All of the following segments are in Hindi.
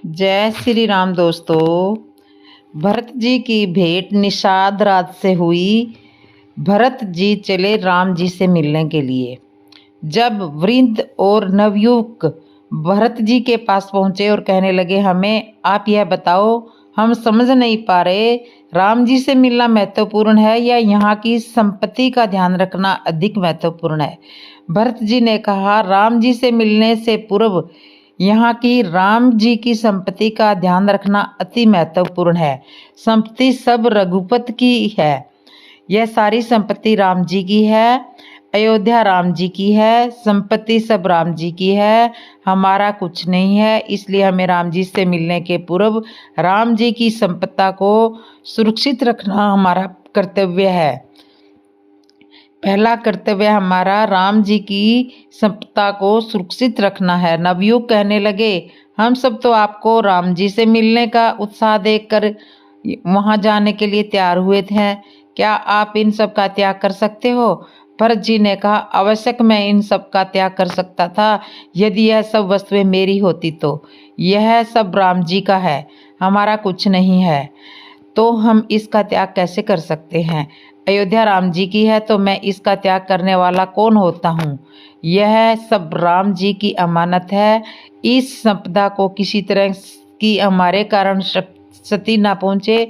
जय श्री राम दोस्तों। भरत जी की भेंट निषाद राज से हुई। भरत जी चले राम जी से मिलने के लिए। जब वृद्ध और नवयुवक भरत जी के पास पहुंचे और कहने लगे, हमें आप यह बताओ, हम समझ नहीं पा रहे, राम जी से मिलना महत्वपूर्ण है या यहाँ की संपत्ति का ध्यान रखना अधिक महत्वपूर्ण है। भरत जी ने कहा, राम जी से मिलने से पूर्व यहाँ की राम जी की संपत्ति का ध्यान रखना अति महत्वपूर्ण है। संपत्ति सब रघुपत की है। यह सारी संपत्ति राम जी की है। अयोध्या राम जी की है। संपत्ति सब राम जी की है, हमारा कुछ नहीं है। इसलिए हमें राम जी से मिलने के पूर्व राम जी की संपत्ति को सुरक्षित रखना हमारा कर्तव्य है। पहला कर्तव्य हमारा राम जी की संपत्ति को सुरक्षित रखना है। नवयुवक कहने लगे, हम सब तो आपको राम जी से मिलने का उत्साह देखकर वहां जाने के लिए तैयार हुए थे, क्या आप इन सब का त्याग कर सकते हो? भरत जी ने कहा, आवश्यक मैं इन सब का त्याग कर सकता था यदि यह सब वस्तुएं मेरी होती तो। यह सब राम जी का है, हमारा कुछ नहीं है, तो हम इसका त्याग कैसे कर सकते हैं? अयोध्या राम जी की है तो मैं इसका त्याग करने वाला कौन होता हूँ? यह सब राम जी की अमानत है। इस संपदा को किसी तरह की हमारे कारण क्षति ना पहुँचे,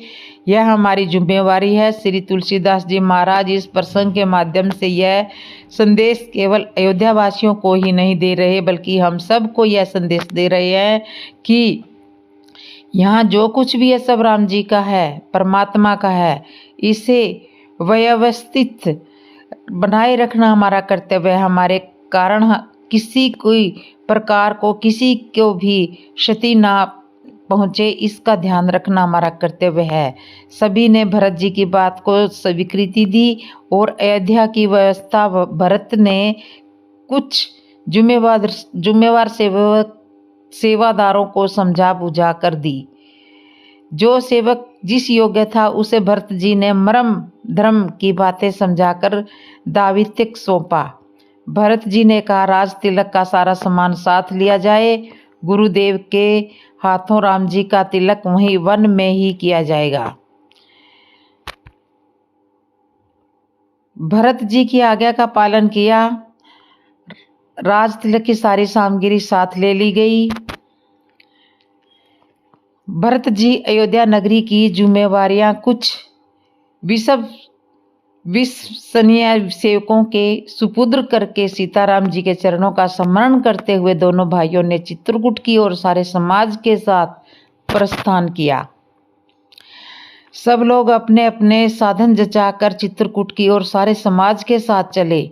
यह हमारी जिम्मेवारी है। श्री तुलसीदास जी महाराज इस प्रसंग के माध्यम से यह संदेश केवल अयोध्या वासियों को ही नहीं दे रहे, बल्कि हम सब को यह संदेश दे रहे हैं कि यहाँ जो कुछ भी है सब राम जी का है, परमात्मा का है। इसे व्यवस्थित बनाए रखना हमारा कर्तव्य है। हमारे कारण किसी कोई प्रकार को किसी को भी क्षति ना पहुँचे, इसका ध्यान रखना हमारा कर्तव्य है। सभी ने भरत जी की बात को स्वीकृति दी और अयोध्या की व्यवस्था भरत ने कुछ जुम्मेवार सेवादारों को समझा बुझा कर दी। जो सेवक जिस योग्य था उसे भरत जी ने मर्म धर्म की बातें समझाकर दावित्य सौंपा। भरत जी ने कहा, राज तिलक का सारा सामान साथ लिया जाए। गुरुदेव के हाथों राम जी का तिलक वहीं वन में ही किया जाएगा। भरत जी की आज्ञा का पालन किया। राज तिलक की सारी सामग्री साथ ले ली गई। भरत जी अयोध्या नगरी की जिम्मेवारियां कुछ विश्वसनीय सेवकों के सुपुत्र करके सीताराम जी के चरणों का स्मरण करते हुए दोनों भाइयों ने चित्रकूट की ओर सारे समाज के साथ प्रस्थान किया। सब लोग अपने अपने साधन जचाकर चित्रकूट की ओर सारे समाज के साथ चले।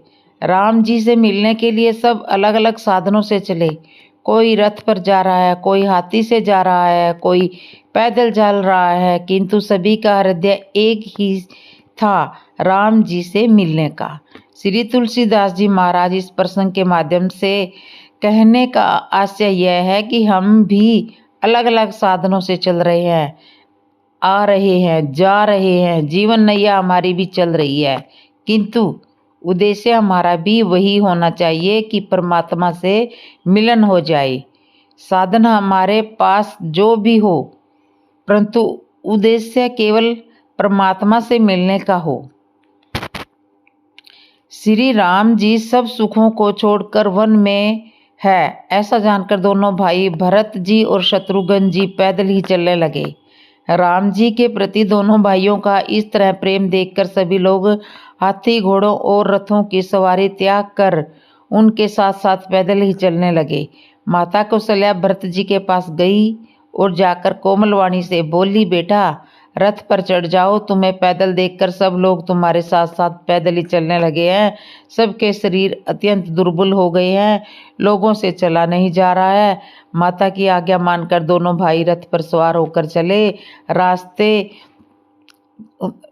राम जी से मिलने के लिए सब अलग अलग साधनों से चले। कोई रथ पर जा रहा है, कोई हाथी से जा रहा है, कोई पैदल चल रहा है, किंतु सभी का हृदय एक ही था, राम जी से मिलने का। श्री तुलसीदास जी महाराज इस प्रसंग के माध्यम से कहने का आशय यह है कि हम भी अलग अलग साधनों से चल रहे हैं, आ रहे हैं, जा रहे हैं, जीवन नैया हमारी भी चल रही है, किंतु उद्देश्य हमारा भी वही होना चाहिए कि परमात्मा से मिलन हो जाए। साधन हमारे पास जो भी हो, परंतु उद्देश्य केवल परमात्मा से मिलने का हो। श्री राम जी सब सुखों को छोड़कर वन में है, ऐसा जानकर दोनों भाई भरत जी और शत्रुघ्न जी पैदल ही चलने लगे। राम जी के प्रति दोनों भाइयों का इस तरह प्रेम देखकर सभी लोग हाथी घोड़ों और रथों की सवारी त्याग कर उनके साथ साथ पैदल ही चलने लगे। माता कौशल्या भरत जी के पास गई और जाकर कोमलवाणी से बोली, बेटा रथ पर चढ़ जाओ, तुम्हें पैदल देखकर सब लोग तुम्हारे साथ साथ पैदल ही चलने लगे हैं। सबके शरीर अत्यंत दुर्बल हो गए हैं, लोगों से चला नहीं जा रहा है। माता की आज्ञा मानकर दोनों भाई रथ पर सवार होकर चले।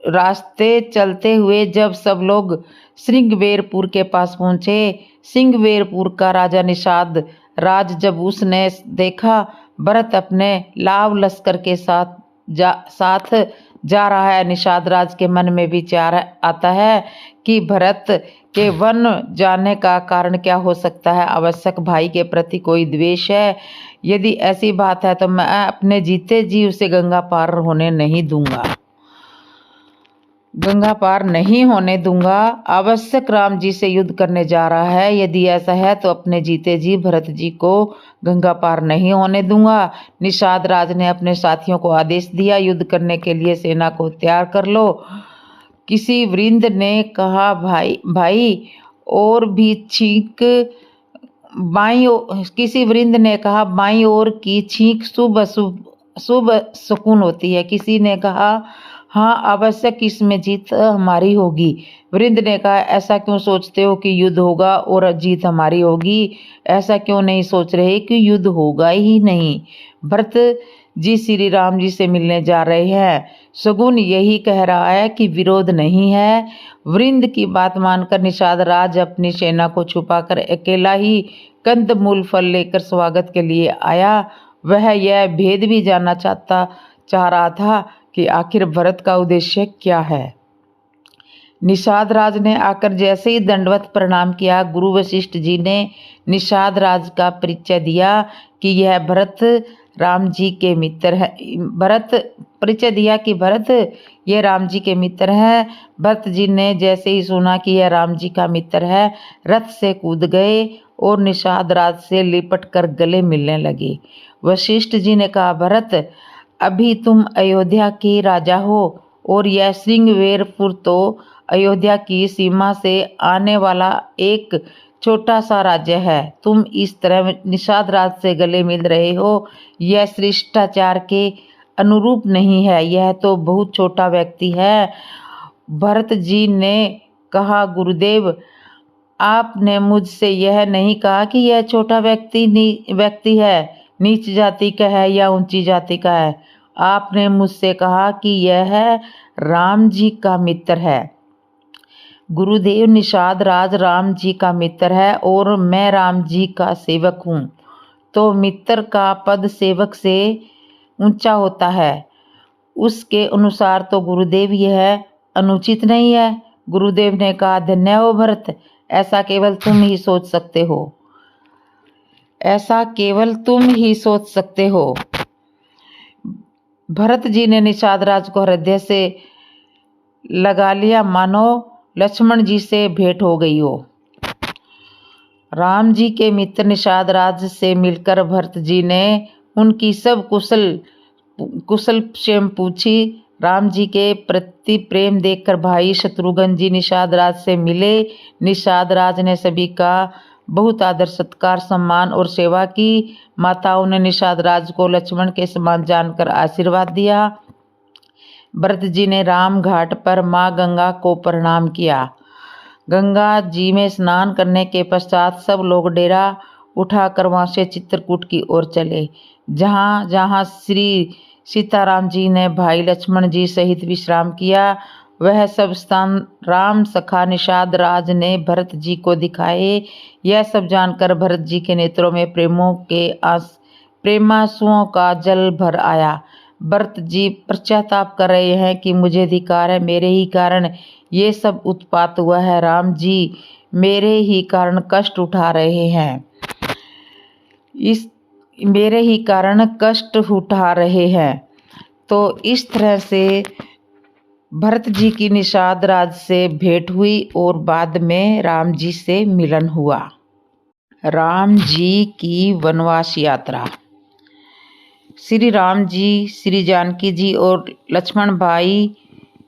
रास्ते चलते हुए जब सब लोग सिंहवेरपुर के पास पहुंचे, सिंहवेरपुर का राजा निषाद राज जब उसने देखा भरत अपने लाव लश्कर के साथ जा रहा है, निषाद राज के मन में विचार आता है कि भरत के वन जाने का कारण क्या हो सकता है। आवश्यक भाई के प्रति कोई द्वेष है यदि ऐसी बात है तो मैं अपने जीते जी उसे गंगा पार होने नहीं दूंगा, गंगा पार नहीं होने दूंगा। आवश्यक राम जी से युद्ध करने जा रहा है। यदि ऐसा है तो अपने जीते जी भरत जी को गंगा पार नहीं होने दूंगा। निषाद राज ने अपने साथियों को आदेश दिया, युद्ध करने के लिए सेना को तैयार कर लो। किसी वृंद ने कहा, भाई और भी छींक किसी वृंद ने कहा, बाईं ओर की छींक शुभ सुकून होती है। किसी ने कहा, हाँ आवश्यक इसमें जीत हमारी होगी। वृंद ने कहा, ऐसा क्यों सोचते हो कि युद्ध होगा और जीत हमारी होगी? ऐसा क्यों नहीं सोच रहे कि युद्ध होगा ही नहीं? भरत जी श्री राम जी से मिलने जा रहे हैं। शगुन यही कह रहा है कि विरोध नहीं है। वृंद की बात मानकर निषाद राज अपनी सेना को छुपाकर अकेला ही कंदमूल फल लेकर स्वागत के लिए आया। वह यह भेद भी जानना चाह रहा था कि आखिर भरत का उद्देश्य क्या है। निषाद राज ने आकर जैसे ही दंडवत प्रणाम किया, गुरु वशिष्ठ जी ने निषाद राज का परिचय दिया कि यह भरत राम जी के मित्र है। परिचय दिया कि भरत ये राम जी के मित्र हैं। भरत जी ने जैसे ही सुना कि यह राम जी का मित्र है, रथ से कूद गए और निषाद राज से लिपट कर गले मिलने लगे। वशिष्ठ जी ने कहा, भरत अभी तुम अयोध्या के राजा हो और यह श्रृंगवेरपुर तो अयोध्या की सीमा से आने वाला एक छोटा सा राज्य है। तुम इस तरह निषाद राज से गले मिल रहे हो, यह शिष्टाचार के अनुरूप नहीं है। यह तो बहुत छोटा व्यक्ति है। भरत जी ने कहा, गुरुदेव आपने मुझसे यह नहीं कहा कि यह छोटा व्यक्ति है, नीच जाति का है या ऊंची जाति का है। आपने मुझसे कहा कि यह राम जी का मित्र है। गुरुदेव, निषाद राज राम जी का मित्र है और मैं राम जी का सेवक हूँ, तो मित्र का पद सेवक से ऊंचा होता है। उसके अनुसार तो गुरुदेव यह अनुचित नहीं है। गुरुदेव ने कहा, धन्य हो भरत, ऐसा केवल तुम ही सोच सकते हो। ऐसा केवल तुम ही सोच सकते हो। भरत जी ने निषाद राज को हृदय से लगा लिया, मानो लक्ष्मण जी से भेंट हो गई हो। राम जी के मित्र निषाद राज से मिलकर भरत जी ने उनकी सब कुशल क्षेम पूछी। राम जी के प्रति प्रेम देखकर भाई शत्रुघ्न जी निषाद राज से मिले। निषाद राज ने सभी का बहुत आदर सत्कार सम्मान और सेवा की। माताओं ने निषाद राज को लक्ष्मण के समान जानकर आशीर्वाद दिया। भरत जी ने राम घाट पर माँ गंगा को प्रणाम किया। गंगा जी में स्नान करने के पश्चात सब लोग डेरा उठाकर वहां से चित्रकूट की ओर चले, जहां श्री सीताराम जी ने भाई लक्ष्मण जी सहित विश्राम किया। वह सब स्थान राम सखा निषाद राज ने भरत जी को दिखाए। यह सब जानकर भरत जी के नेत्रों में प्रेमांसुओं का जल भर आया। भरत जी पश्चाताप कर रहे हैं कि मुझे धिक्कार है, मेरे ही कारण ये सब उत्पात हुआ है। राम जी मेरे ही कारण कष्ट उठा रहे हैं, मेरे ही कारण कष्ट उठा रहे हैं। तो इस तरह से भरत जी की निषाद राज से भेंट हुई और बाद में राम जी से मिलन हुआ। राम जी की वनवास यात्रा। श्री राम जी, श्री जानकी जी और लक्ष्मण भाई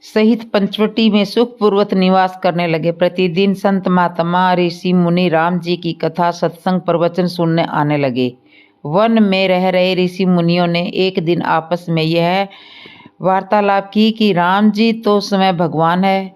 सहित पंचवटी में सुखपूर्वक निवास करने लगे। प्रतिदिन संत महात्मा ऋषि मुनि राम जी की कथा सत्संग प्रवचन सुनने आने लगे। वन में रह रहे ऋषि मुनियों ने एक दिन आपस में यह वार्तालाप की कि राम जी तो स्वयं भगवान है,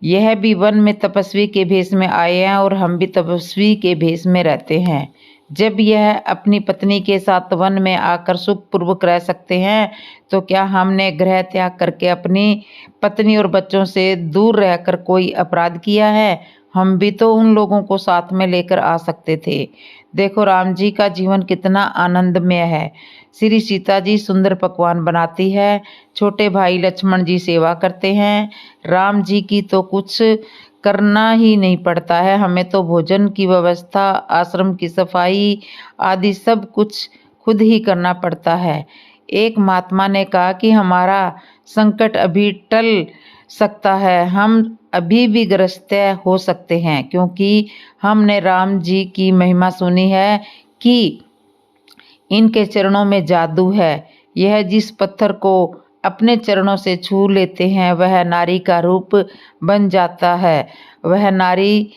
यह भी वन में तपस्वी के भेष में आए हैं और हम भी तपस्वी के भेष में रहते हैं। जब यह अपनी पत्नी के साथ वन में आकर सुखपूर्वक रह सकते हैं, तो क्या हमने गृह त्याग करके अपनी पत्नी और बच्चों से दूर रहकर कोई अपराध किया है? हम भी तो उन लोगों को साथ में लेकर आ सकते थे। देखो राम जी का जीवन कितना आनंदमय है। श्री सीता जी सुंदर पकवान बनाती है, छोटे भाई लक्ष्मण जी सेवा करते हैं। राम जी की तो कुछ करना ही नहीं पड़ता है, हमें तो भोजन की व्यवस्था, आश्रम की सफाई आदि सब कुछ खुद ही करना पड़ता है। एक महात्मा ने कहा कि हमारा संकट अभी टल सकता है, हम अभी भी ग्रस्त हो सकते हैं, क्योंकि हमने राम जी की महिमा सुनी है कि इनके चरणों में जादू है। यह जिस पत्थर को अपने चरणों से छू लेते हैं वह नारी का रूप बन जाता है, वह नारी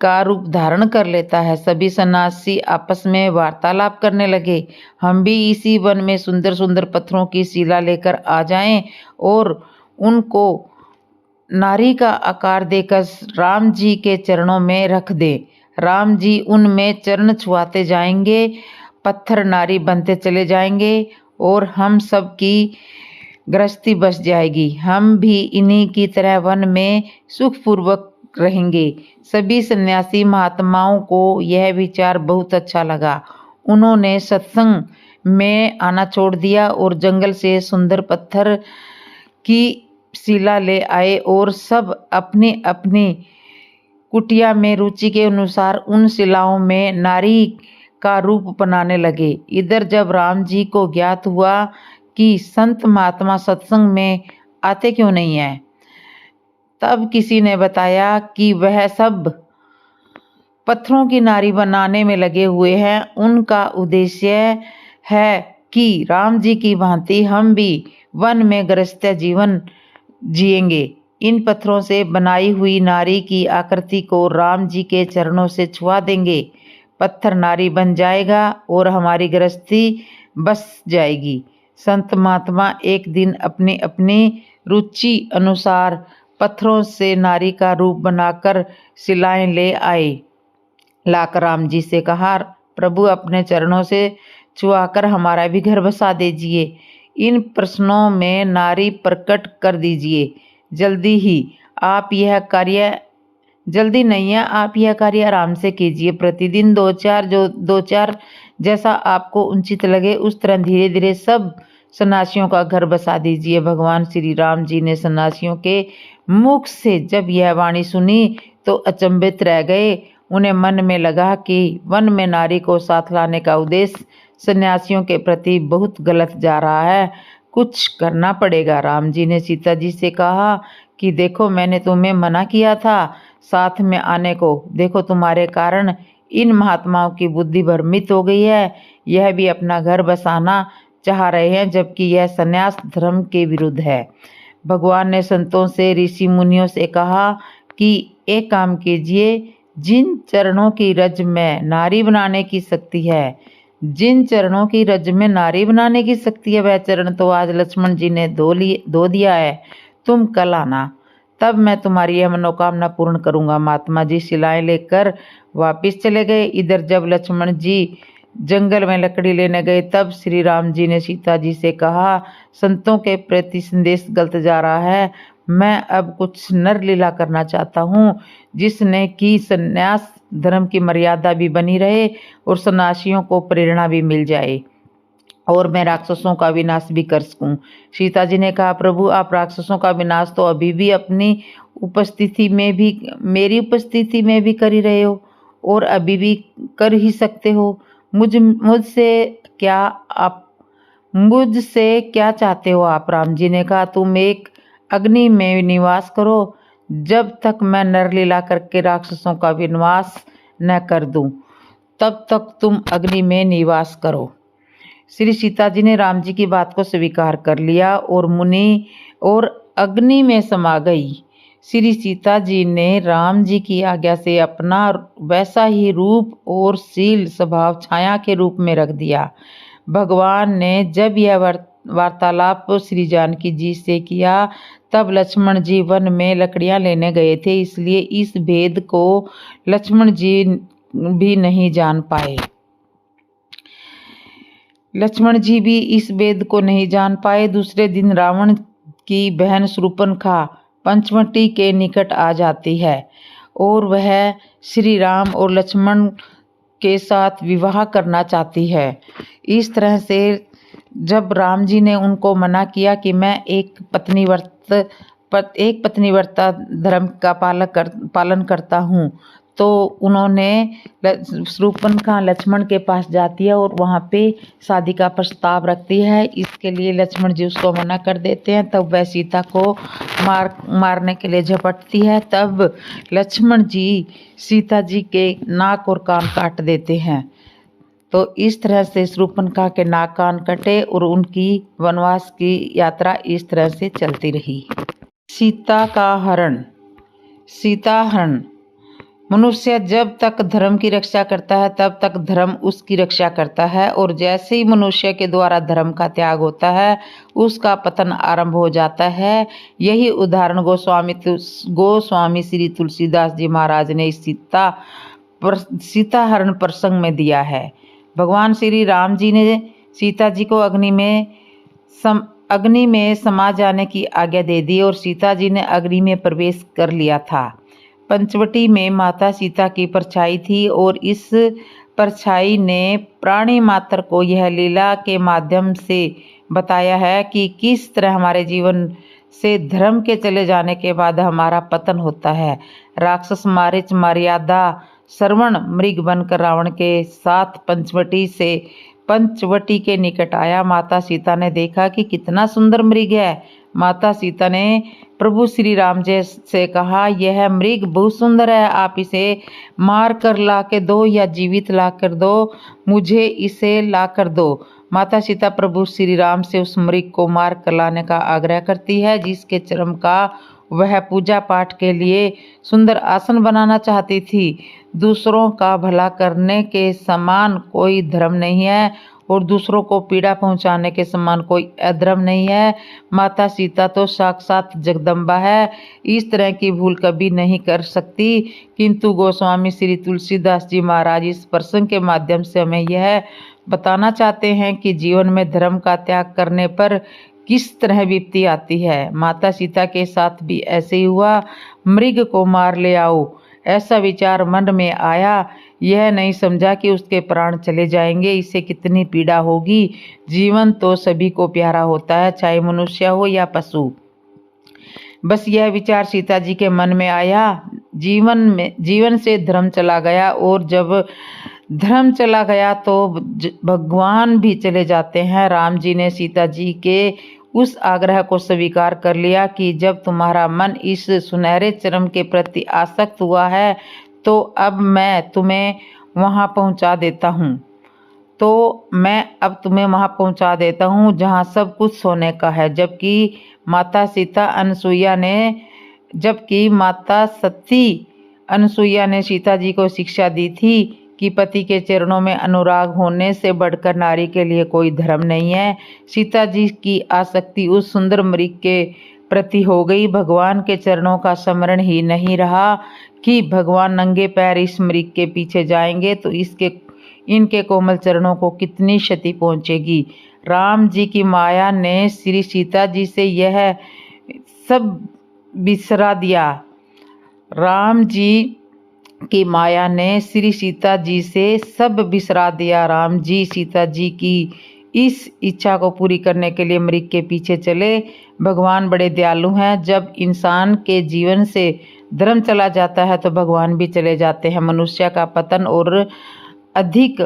का रूप धारण कर लेता है। सभी सन्यासी आपस में वार्तालाप करने लगे, हम भी इसी वन में सुंदर सुंदर पत्थरों की शिला लेकर आ जाएं और उनको नारी का आकार देकर राम जी के चरणों में रख दें। राम जी उनमें चरण छुआते जाएंगे, पत्थर नारी बनते चले जाएंगे और हम सब की गृहस्थी बस जाएगी। हम भी इन्हीं की तरह वन में सुखपूर्वक रहेंगे। सभी सन्यासी महात्माओं को यह विचार बहुत अच्छा लगा। उन्होंने सत्संग में आना छोड़ दिया और जंगल से सुंदर पत्थर की शिला ले आए और सब अपनी अपनी कुटिया में रुचि के अनुसार उन शिलाओं में नारी का रूप बनाने लगे। इधर जब राम जी को ज्ञात हुआ कि संत महात्मा सत्संग में आते क्यों नहीं है, तब किसी ने बताया कि वह सब पत्थरों की नारी बनाने में लगे हुए हैं। उनका उद्देश्य है कि राम जी की भांति हम भी वन में गृहस्थ जीवन जिएंगे। इन पत्थरों से बनाई हुई नारी की आकृति को राम जी के चरणों से छुआ देंगे, पत्थर नारी बन जाएगा और हमारी गृहस्थी बस जाएगी। संत महात्मा एक दिन अपनी अपनी रुचि अनुसार पत्थरों से नारी का रूप बनाकर शिलाएं ले आए। लाकर राम जी से कहा, प्रभु अपने चरणों से छुआकर हमारा भी घर बसा दीजिए, इन प्रश्नों में नारी प्रकट कर दीजिए। जल्दी नहीं है, आप यह कार्य आराम से कीजिए। प्रतिदिन दो चार जैसा आपको उचित लगे उस तरह धीरे धीरे सब सन्यासियों का घर बसा दीजिए। भगवान श्री राम जी ने सन्यासियों के मुख से जब यह वाणी सुनी तो अचंभित रह गए। उन्हें मन में लगा कि वन में नारी को साथ लाने का उद्देश्य सन्यासियों के प्रति बहुत गलत जा रहा है, कुछ करना पड़ेगा। राम जी ने सीता जी से कहा कि देखो, मैंने तुम्हें मना किया था साथ में आने को, देखो तुम्हारे कारण इन महात्माओं की बुद्धि भ्रमित हो गई है, यह भी अपना घर बसाना चाह रहे हैं, जबकि यह संन्यास धर्म के विरुद्ध है। भगवान ने संतों से, ऋषि मुनियों से कहा कि एक काम कीजिए, जिन चरणों की रज में नारी बनाने की शक्ति है, जिन चरणों की रज में नारी बनाने की शक्ति है, वह चरण तो आज लक्ष्मण जी ने धो दिया है। तुम कल आना, तब मैं तुम्हारी यह मनोकामना पूर्ण करूंगा। महात्मा जी शिलाएं लेकर वापिस चले गए। इधर जब लक्ष्मण जी जंगल में लकड़ी लेने गए तब श्री राम जी ने सीता जी से कहा, संतों के प्रति संदेश गलत जा रहा है। मैं अब कुछ नर लीला करना चाहता हूँ, जिसने कि संन्यास धर्म की मर्यादा भी बनी रहे और सन्यासियों को प्रेरणा भी मिल जाए और मैं राक्षसों का विनाश भी कर सकूं। सीता जी ने कहा, प्रभु आप राक्षसों का विनाश तो अभी भी अपनी उपस्थिति में भी, मेरी उपस्थिति में भी कर ही रहे हो और अभी भी कर ही सकते हो। मुझसे क्या चाहते हो आप? राम जी ने कहा, तुम एक अग्नि में निवास करो, जब तक मैं नरलीला करके राक्षसों का विनाश न कर दूं, तब तक तुम अग्नि में निवास करो। श्री सीता जी ने राम जी की बात को स्वीकार कर लिया और मुनि और अग्नि में समा गई। श्री सीता जी ने राम जी की आज्ञा से अपना वैसा ही रूप और शील स्वभाव छाया के रूप में रख दिया। भगवान ने जब यह वार्तालाप श्री जानकी जी से किया तब लक्ष्मण जी वन में लकड़ियां लेने गए थे, इसलिए इस भेद को लक्ष्मण जी भी नहीं जान पाए। दूसरे दिन रावण की बहन शूर्पणखा पंचवटी के निकट आ जाती है और वह श्री राम और लक्ष्मण के साथ विवाह करना चाहती है। इस तरह से जब राम जी ने उनको मना किया कि मैं एक पत्नीव्रता धर्म का पालन करता हूँ, तो उन्होंने शूर्पणखा लक्ष्मण के पास जाती है और वहाँ पे शादी का प्रस्ताव रखती है। इसके लिए लक्ष्मण जी उसको मना कर देते हैं। तब वह सीता को मारने के लिए झपटती है। तब लक्ष्मण जी सीता जी के नाक और कान काट देते हैं। तो इस तरह से शूर्पणखा के नाक कान कटे और उनकी वनवास की यात्रा इस तरह से चलती रही। सीता का हरण। सीता हरण। मनुष्य जब तक धर्म की रक्षा करता है तब तक धर्म उसकी रक्षा करता है, और जैसे ही मनुष्य के द्वारा धर्म का त्याग होता है उसका पतन आरंभ हो जाता है। यही उदाहरण गोस्वामी श्री तुलसीदास जी महाराज ने सीता हरण प्रसंग में दिया है। भगवान श्री राम जी ने सीता जी को अग्नि में समा जाने की आज्ञा दे दी और सीता जी ने अग्नि में प्रवेश कर लिया था। पंचवटी में माता सीता की परछाई थी और इस परछाई ने प्राणी मात्र को यह लीला के माध्यम से बताया है कि किस तरह हमारे जीवन से धर्म के चले जाने के बाद हमारा पतन होता है। राक्षस मारीच मर्यादा श्रवण मृग बनकर रावण के साथ पंचवटी के निकट आया। माता सीता ने देखा कि कितना सुंदर मृग है। माता सीता ने प्रभु श्री राम जी से कहा, यह मृग बहुत सुंदर है, आप इसे मार कर ला के दो या जीवित ला कर दो, मुझे इसे ला कर दो। माता सीता प्रभु श्री राम से उस मृग को मार कर लाने का आग्रह करती है, जिसके चर्म का वह पूजा पाठ के लिए सुंदर आसन बनाना चाहती थी। दूसरों का भला करने के समान कोई धर्म नहीं है और दूसरों को पीड़ा पहुंचाने के समान कोई अधर्म नहीं है। माता सीता तो साक्षात जगदम्बा है, इस तरह की भूल कभी नहीं कर सकती। किंतु गोस्वामी श्री तुलसीदास जी महाराज इस प्रसंग के माध्यम से हमें यह बताना चाहते हैं कि जीवन में धर्म का त्याग करने पर किस तरह विपत्ति आती है। माता सीता के साथ भी ऐसे ही हुआ। मृग को मार ले आओ, ऐसा विचार मन में आया। यह नहीं समझा कि उसके प्राण चले जाएंगे, इससे कितनी पीड़ा होगी। जीवन तो सभी को प्यारा होता है, चाहे मनुष्य हो या पशु। बस यह विचार सीता जी के मन में आया। जीवन से धर्म चला गया, और जब धर्म चला गया तो भगवान भी चले जाते हैं। राम जी ने सीता जी के उस आग्रह को स्वीकार कर लिया कि जब तुम्हारा मन इस सुनहरे चरम के प्रति आसक्त हुआ है तो अब मैं तुम्हें वहां पहुंचा देता हूं जहां सब कुछ सोने का है। जबकि माता सती अनसुईया ने सीता जी को शिक्षा दी थी कि पति के चरणों में अनुराग होने से बढ़कर नारी के लिए कोई धर्म नहीं है। सीता जी की आसक्ति उस सुंदर मृग के प्रति हो गई। भगवान के चरणों का स्मरण ही नहीं रहा कि भगवान नंगे पैर इस मृग के पीछे जाएंगे तो इनके कोमल चरणों को कितनी क्षति पहुंचेगी। राम जी की माया ने श्री सीता जी से यह सब बिसरा दिया। राम जी की माया ने श्री सीता जी से सब बिसरा दिया। राम जी सीता जी की इस इच्छा को पूरी करने के लिए मृग के पीछे चले। भगवान बड़े दयालु हैं। जब इंसान के जीवन से धर्म चला जाता है तो भगवान भी चले जाते हैं। मनुष्य का पतन और अधिक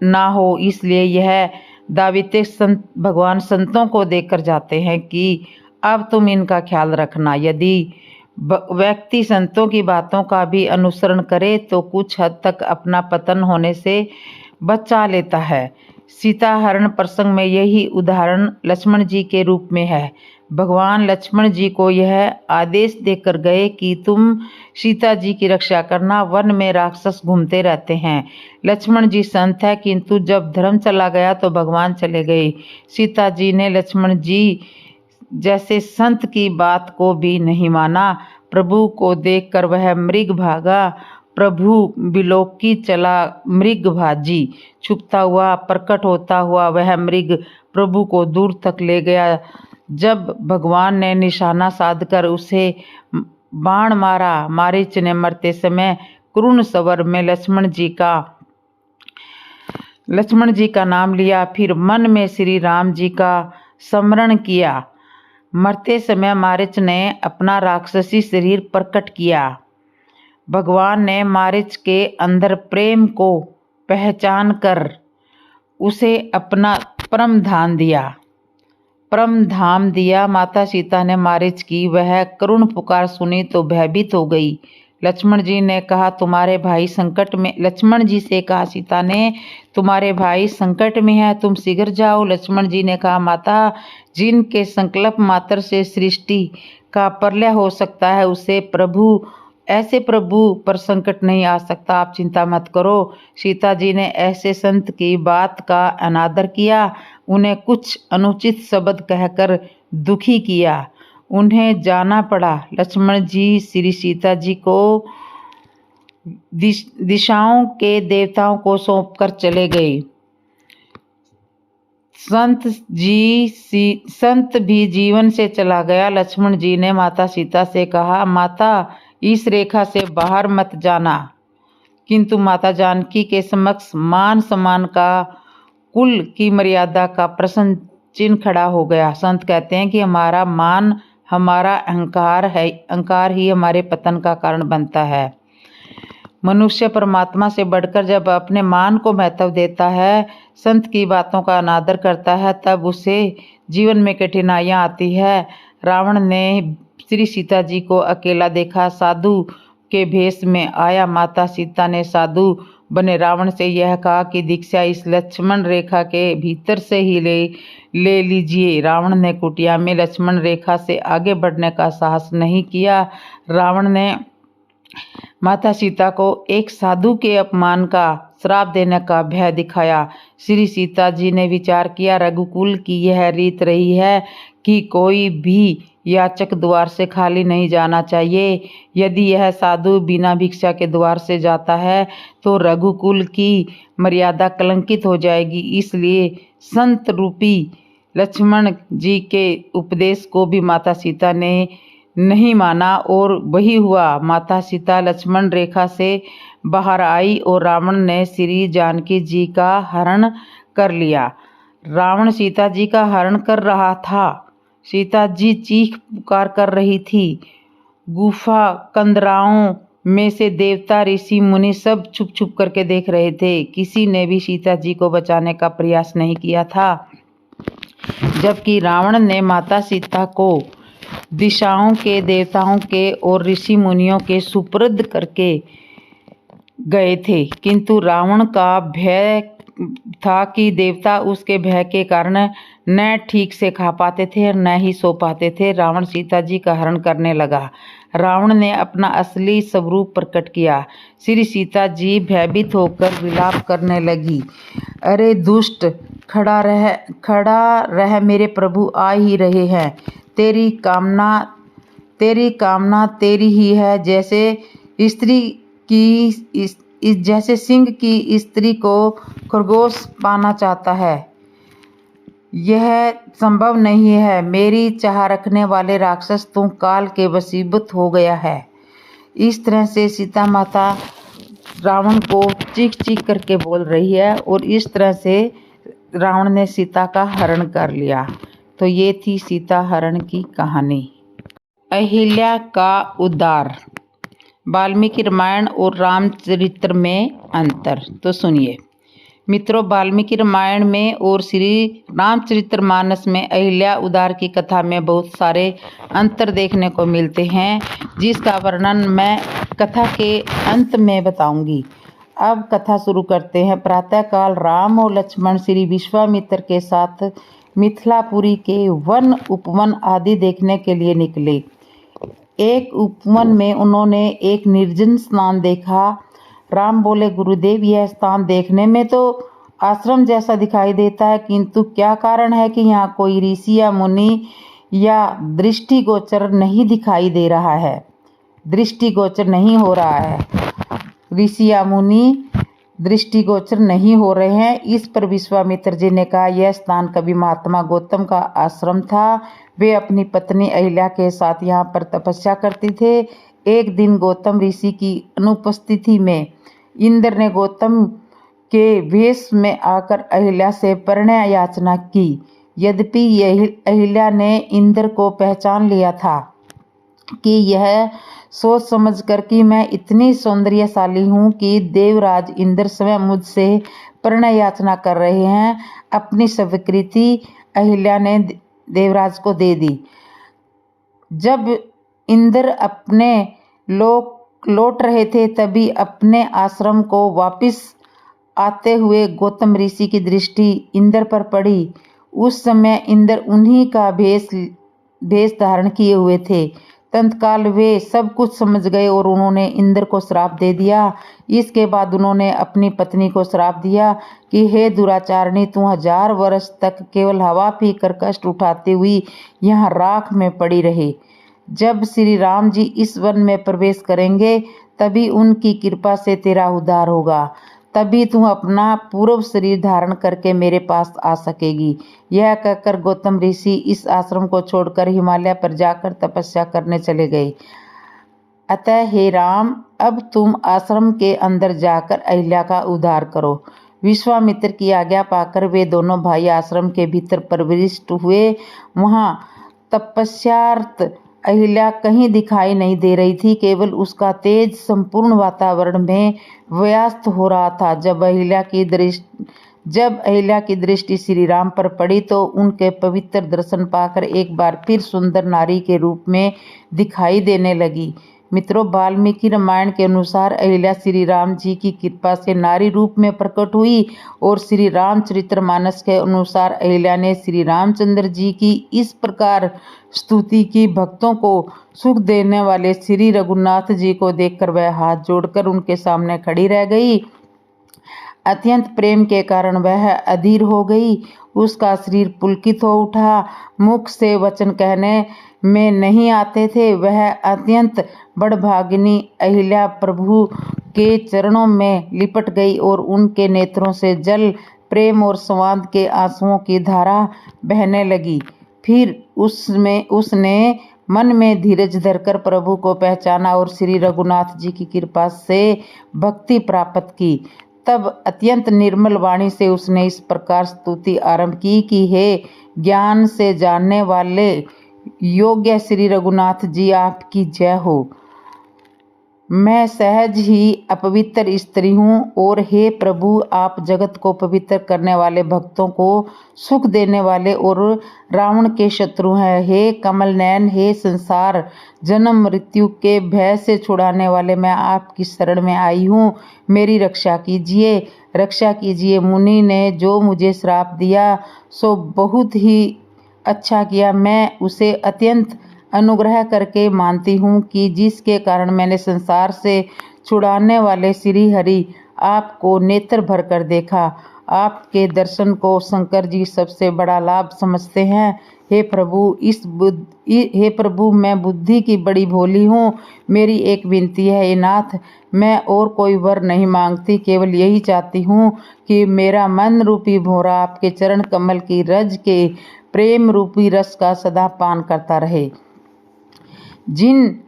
ना हो, इसलिए यह दाविते भगवान संतों को देकर जाते हैं कि अब तुम इनका ख्याल रखना। यदि व्यक्ति संतों की बातों का भी अनुसरण करे तो कुछ हद तक अपना पतन होने से बचा लेता है। सीता हरण प्रसंग में यही उदाहरण लक्ष्मण जी के रूप में है। भगवान लक्ष्मण जी को यह आदेश देकर गए कि तुम सीता जी की रक्षा करना, वन में राक्षस घूमते रहते हैं। लक्ष्मण जी संत है, किंतु जब धर्म चला गया तो भगवान चले गए। सीता जी ने लक्ष्मण जी जैसे संत की बात को भी नहीं माना। प्रभु को देखकर वह मृग भागा। प्रभु बिलोकी चला मृग भाजी। छुपता हुआ प्रकट होता हुआ वह मृग प्रभु को दूर तक ले गया। जब भगवान ने निशाना साधकर उसे बाण मारा, मारीच ने मरते समय क्रुण स्वर में लक्ष्मण जी का नाम लिया। फिर मन में श्री राम जी का स्मरण किया। मरते समय मारीच ने अपना राक्षसी शरीर प्रकट किया। भगवान ने मारीच के अंदर प्रेम को पहचान कर उसे अपना परम धाम दिया। माता सीता ने मारीच की वह करुण पुकार सुनी तो भयभीत हो गई। लक्ष्मण जी ने कहा तुम्हारे भाई संकट में लक्ष्मण जी से कहा सीता ने तुम्हारे भाई संकट में है, तुम शीघ्र जाओ। लक्ष्मण जी ने कहा माता, जिनके संकल्प मात्र से सृष्टि का प्रलय हो सकता है उसे ऐसे प्रभु पर संकट नहीं आ सकता, आप चिंता मत करो। सीता जी ने ऐसे संत की बात का अनादर किया, उन्हें कुछ अनुचित शब्द कहकर दुखी किया, उन्हें जाना पड़ा। लक्ष्मण जी श्री सीता जी को दिशाओं के देवताओं को सौंपकर चले गए। संत भी जीवन से चला गया। लक्ष्मण जी ने माता सीता से कहा माता, इस रेखा से बाहर मत जाना। किंतु माता जानकी के समक्ष मान सम्मान का, कुल की मर्यादा का प्रश्न चिन्ह खड़ा हो गया। संत कहते हैं कि हमारा मान, हमारा अहंकार ही हमारे पतन का कारण बनता है। मनुष्य परमात्मा से बढ़कर जब अपने मान को महत्व देता है, संत की बातों का अनादर करता है, तब उसे जीवन में कठिनाइयाँ आती है। रावण ने श्री सीता जी को अकेला देखा, साधु के भेष में आया। माता सीता ने साधु बने रावण से यह कहा कि दीक्षा इस लक्ष्मण रेखा के भीतर से ही ले लीजिए। रावण ने कुटिया में लक्ष्मण रेखा से आगे बढ़ने का साहस नहीं किया। रावण ने माता सीता को एक साधु के अपमान का श्राप देने का भय दिखाया। श्री सीता जी ने विचार किया, रघुकुल की यह रीत रही है कि कोई भी याचक द्वार से खाली नहीं जाना चाहिए। यदि यह साधु बिना भिक्षा के द्वार से जाता है तो रघुकुल की मर्यादा कलंकित हो जाएगी। इसलिए संत रूपी लक्ष्मण जी के उपदेश को भी माता सीता ने नहीं माना और वही हुआ। माता सीता लक्ष्मण रेखा से बाहर आई और रावण ने श्री जानकी जी का हरण कर लिया। रावण सीता जी का हरण कर रहा था। सीता जी चीख पुकार कर रही थी। गुफा कंदराओं में से देवता ऋषि मुनि सब छुप छुप करके देख रहे थे। किसी ने भी सीता जी को बचाने का प्रयास नहीं किया था। जबकि रावण ने माता सीता को दिशाओं के देवताओं के और ऋषि मुनियों के सुपुर्द करके गए थे, किंतु रावण का भय था कि देवता उसके भय के कारण न ठीक से खा पाते थे और न ही सो पाते थे। रावण सीता जी का हरण करने लगा। रावण ने अपना असली स्वरूप प्रकट किया। श्री सीता जी भयभीत होकर विलाप करने लगी। अरे दुष्ट, खड़ा रह, मेरे प्रभु आ ही रहे हैं। तेरी कामना तेरी ही है, जैसे सिंह की स्त्री को खरगोश पाना चाहता है। यह संभव नहीं है। मेरी चाह रखने वाले राक्षस, तू काल के वशीभूत हो गया है। इस तरह से सीता माता रावण को चीख चीख करके बोल रही है और इस तरह से रावण ने सीता का हरण कर लिया। तो ये थी सीता हरण की कहानी। अहिल्या का उद्धार। वाल्मीकि रामायण और रामचरित्र में अंतर। तो सुनिए मित्रों, वाल्मीकि रामायण में और श्री रामचरितमानस में अहिल्या उद्धार की कथा में बहुत सारे अंतर देखने को मिलते हैं, जिसका वर्णन मैं कथा के अंत में बताऊंगी। अब कथा शुरू करते हैं। प्रातःकाल राम और लक्ष्मण श्री विश्वामित्र के साथ मिथिलापुरी के वन उपवन आदि देखने के लिए निकले। एक उपवन में उन्होंने एक निर्जन स्थान देखा। राम बोले, गुरुदेव, यह स्थान देखने में तो आश्रम जैसा दिखाई देता है, किंतु क्या कारण है कि यहाँ कोई ऋषि या मुनि या दृष्टिगोचर नहीं दिखाई दे रहा है, दृष्टिगोचर नहीं हो रहा है। ऋषि या मुनि दृष्टिगोचर नहीं हो रहे हैं। इस पर विश्वामित्र जी ने कहा, यह स्थान कभी महात्मा गौतम का आश्रम था। वे अपनी पत्नी अहिल्या के साथ यहाँ पर तपस्या करते थे। एक दिन गौतम ऋषि की अनुपस्थिति में इंद्र ने गौतम के वेश में आकर अहिल्या से परिणय याचना की। यद्यपि अहिल्या ने इंद्र को पहचान लिया था, कि यह सोच समझकर कि मैं इतनी सौंदर्यशाली हूँ कि देवराज इंद्र स्वयं मुझसे प्रणय याचना कर रहे हैं, अपनी स्वीकृति अहिल्या ने देवराज को दे दी। जब इंद्र अपने लौट रहे थे तभी अपने आश्रम को वापस आते हुए गौतम ऋषि की दृष्टि इंद्र पर पड़ी। उस समय इंद्र उन्हीं का भेष धारण किए हुए थे। तत्काल वे सब कुछ समझ गए और उन्होंने इंद्र को श्राप दे दिया। इसके बाद उन्होंने अपनी पत्नी को श्राप दिया कि हे दुराचारणी, तू 1000 वर्ष तक केवल हवा पीकर कष्ट उठाती हुई यहाँ राख में पड़ी रहे। जब श्री राम जी इस वन में प्रवेश करेंगे तभी उनकी कृपा से तेरा उद्धार होगा, तभी तू अपना पूर्व शरीर धारण करके मेरे पास आ सकेगी। यह कहकर गौतम ऋषि इस आश्रम को छोड़कर हिमालय पर जाकर तपस्या करने चले गए। अतः हे राम, अब तुम आश्रम के अंदर जाकर अहिल्या का उद्धार करो। विश्वामित्र की आज्ञा पाकर वे दोनों भाई आश्रम के भीतर प्रविष्ट हुए। वहां तपस्यार्थ अहिल्या कहीं दिखाई नहीं दे रही थी, केवल उसका तेज संपूर्ण वातावरण में व्यस्त हो रहा था। जब अहिल्या की दृष्टि श्री राम पर पड़ी तो उनके पवित्र दर्शन पाकर एक बार फिर सुंदर नारी के रूप में दिखाई देने लगी। मित्रों, वाल्मीकि रामायण के अनुसार अहिल्या श्री राम जी की कृपा से नारी रूप में प्रकट हुई और श्री रामचरितमानस के अनुसार अहिल्या ने श्री रामचंद्र जी की इस प्रकार स्तुति की। भक्तों को सुख देने वाले श्री रघुनाथ जी को देखकर वह हाथ जोड़कर उनके सामने खड़ी रह गई। अत्यंत प्रेम के कारण वह अधीर हो गई। उसका शरीर पुलकित हो उठा, मुख से वचन कहने में नहीं आते थे। वह अत्यंत बड़भागिनी अहिल्या प्रभु के चरणों में लिपट गई और उनके नेत्रों से जल, प्रेम और संवाद के आंसुओं की धारा बहने लगी। फिर उसने मन में धीरज धरकर प्रभु को पहचाना और श्री रघुनाथ जी की कृपा से भक्ति प्राप्त की। तब अत्यंत निर्मल वाणी से उसने इस प्रकार स्तुति आरंभ की कि हे ज्ञान से जानने वाले योग्य श्री रघुनाथ जी, आपकी जय हो। मैं सहज ही अपवित्र स्त्री हूँ और हे प्रभु, आप जगत को पवित्र करने वाले, भक्तों को सुख देने वाले और रावण के शत्रु हैं। हे कमल नयन, हे संसार जन्म मृत्यु के भय से छुड़ाने वाले, मैं आपकी शरण में आई हूँ, मेरी रक्षा कीजिए, रक्षा कीजिए। मुनि ने जो मुझे श्राप दिया सो बहुत ही अच्छा किया। मैं उसे अत्यंत अनुग्रह करके मानती हूँ कि जिसके कारण मैंने संसार से छुड़ाने वाले श्री हरि आपको नेत्र भर कर देखा। आपके दर्शन को शंकर जी सबसे बड़ा लाभ समझते हैं। हे प्रभु, मैं बुद्धि की बड़ी भोली हूँ। मेरी एक विनती है, हे नाथ, मैं और कोई वर नहीं मांगती, केवल यही चाहती हूँ कि मेरा मन रूपी भौरा आपके चरण कमल की रज के प्रेम रूपी रस का सदा पान करता रहे। जिन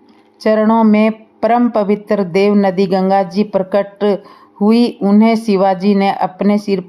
चरणों में परम पवित्र देव नदी गंगा जी प्रकट हुई, उन्हें शिवजी ने अपने सिर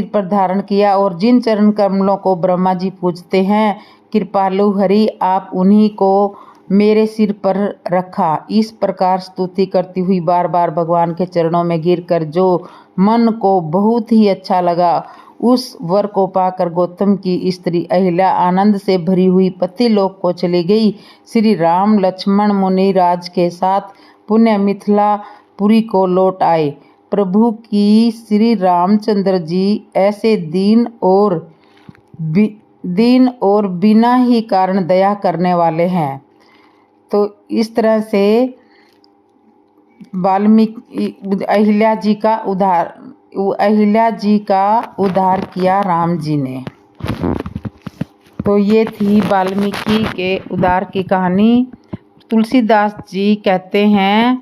पर धारण किया और जिन चरण कमलों को ब्रह्मा जी पूजते हैं, कृपालु हरि आप उन्हीं को मेरे सिर पर रखा। इस प्रकार स्तुति करती हुई बार बार भगवान के चरणों में गिरकर जो मन को बहुत ही अच्छा लगा, उस वर को पाकर गौतम की स्त्री अहिल्या आनंद से भरी हुई पतिलोक को चली गई। श्री राम लक्ष्मण मुनि राज के साथ पुण्य मिथिलापुरी को लौट आए। प्रभु की श्री रामचंद्र जी ऐसे दीन और बिना ही कारण दया करने वाले हैं। तो इस तरह से अहिल्या जी का उद्धार किया राम जी ने। तो ये थी वाल्मीकि के उद्धार की कहानी। तुलसीदास जी कहते हैं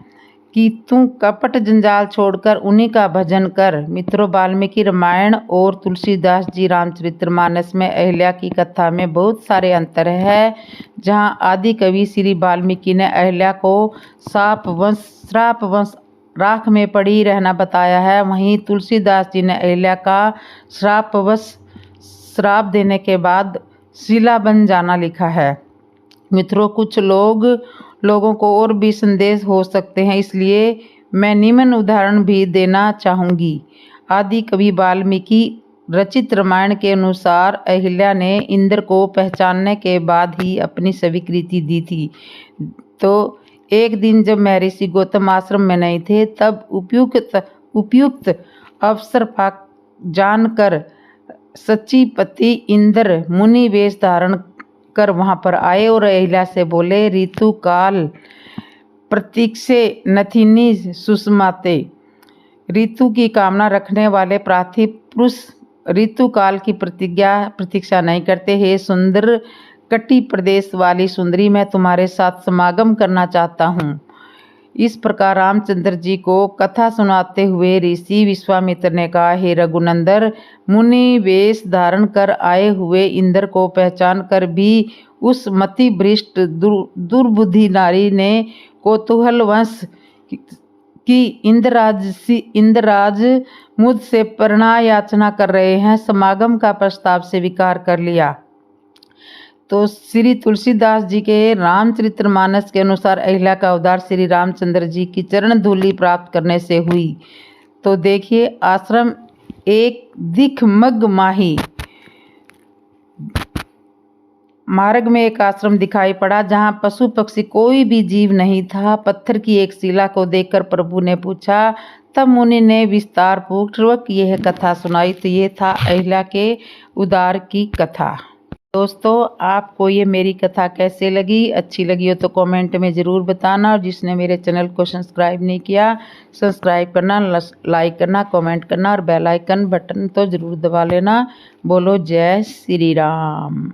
कि तू कपट जंजाल छोड़कर उन्हीं का भजन कर। मित्रों, वाल्मीकि रामायण और तुलसीदास जी रामचरितमानस में अहिल्या की कथा में बहुत सारे अंतर है। जहां आदि कवि श्री वाल्मीकि ने अहिल्या को श्रापवश राख में पड़ी रहना बताया है, वहीं तुलसीदास जी ने अहिल्या का श्राप देने के बाद शिला बन जाना लिखा है। मित्रों, कुछ लोगों को और भी संदेह हो सकते हैं, इसलिए मैं निम्न उदाहरण भी देना चाहूँगी। आदि कवि वाल्मीकि रचित रामायण के अनुसार अहिल्या ने इंद्र को पहचानने के बाद ही अपनी स्वीकृति दी थी। तो एक दिन जब महर्षि गौतम आश्रम में नहीं थे, तब उपयुक्त अवसर पा जानकर सचिपति इंद्र मुनि वेश धारण कर वहां पर आए और अहिल्या से बोले, ऋतु काल प्रतीक्षे नथिनी सुषमाते। ऋतु की कामना रखने वाले पार्थिव पुरुष ऋतु काल की प्रतीक्षा नहीं करते। हे सुंदर कटी प्रदेश वाली सुंदरी, मैं तुम्हारे साथ समागम करना चाहता हूँ। इस प्रकार रामचंद्र जी को कथा सुनाते हुए ऋषि विश्वामित्र ने कहा, हे रघुनंदन, मुनि वेश धारण कर आए हुए इंद्र को पहचान कर भी उस मति भ्रष्ट दुर्बुद्धि नारी ने कौतूहलवश कि इंद्रराज मुझसे प्रणा याचना कर रहे हैं, समागम का प्रस्ताव स्वीकार कर लिया। तो श्री तुलसीदास जी के रामचरितमानस के अनुसार अहिल्या का उद्धार श्री रामचंद्र जी की चरण धूलि प्राप्त करने से हुई। तो देखिए, आश्रम एक दिखमग माही मार्ग में एक आश्रम दिखाई पड़ा जहां पशु पक्षी कोई भी जीव नहीं था। पत्थर की एक शिला को देखकर प्रभु ने पूछा। तब मुनि ने विस्तार पूर्वक यह कथा सुनाई। तो ये था अहिल्या के उद्धार की कथा। दोस्तों, आपको ये मेरी कथा कैसे लगी? अच्छी लगी हो तो कमेंट में ज़रूर बताना, और जिसने मेरे चैनल को सब्सक्राइब नहीं किया, सब्सक्राइब करना, लाइक करना, कमेंट करना और बेल आइकन बटन तो ज़रूर दबा लेना। बोलो जय श्री राम।